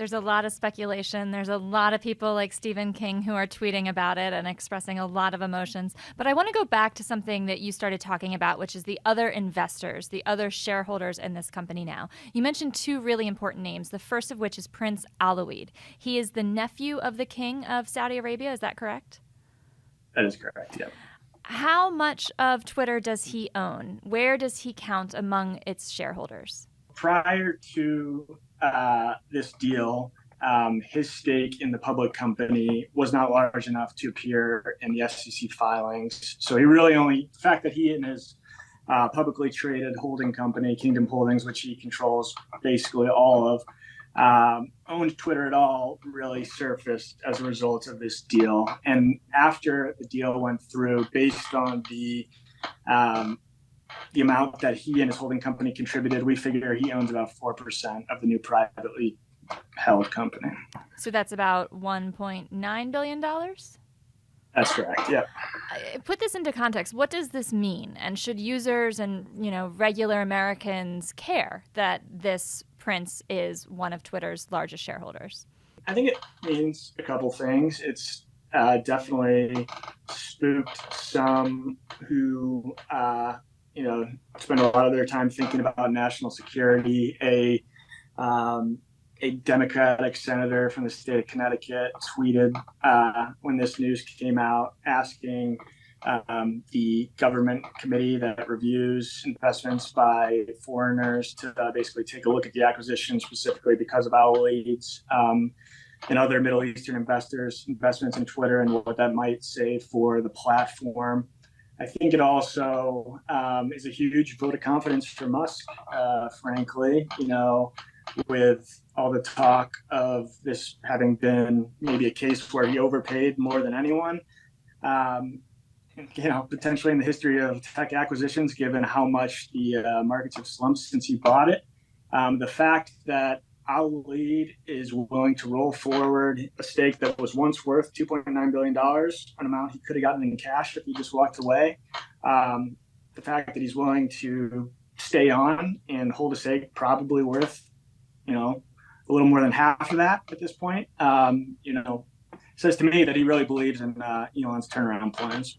There's a lot of speculation. There's a lot of people like Stephen King who are tweeting about it and expressing a lot of emotions. But I want to go back to something that you started talking about, which is the other investors, the other shareholders in this company now. You mentioned two really important names, the first of which is Prince Alawid. He is the nephew of the king of Saudi Arabia. Is that correct? That is correct, yeah. How much of Twitter does he own? Where does he count among its shareholders? Prior to this deal, his stake in the public company was not large enough to appear in the SEC filings. So he really only, the fact that he and his publicly traded holding company, Kingdom Holdings, which he controls basically all of, owned Twitter at all, really surfaced as a result of this deal. And after the deal went through, based on the amount that he and his holding company contributed, we figure he owns about 4% of the new privately held company. So that's about $1.9 billion? That's correct, yeah. Put this into context. What does this mean? And should users and, regular Americans care that this prince is one of Twitter's largest shareholders? I think it means a couple things. It's definitely spooked some who spend a lot of their time thinking about national security. A Democratic senator from the state of Connecticut tweeted when this news came out, asking the government committee that reviews investments by foreigners to basically take a look at the acquisition specifically because of Al Waleed's and other Middle Eastern investments in Twitter and what that might say for the platform. I think it also is a huge vote of confidence for Musk, frankly, with all the talk of this having been maybe a case where he overpaid more than anyone, potentially in the history of tech acquisitions, given how much the markets have slumped since he bought it. The fact that Al Waleed is willing to roll forward a stake that was once worth $2.9 billion, an amount he could have gotten in cash if he just walked away. The fact that he's willing to stay on and hold a stake probably worth, a little more than half of that at this point, says to me that he really believes in Elon's turnaround plans.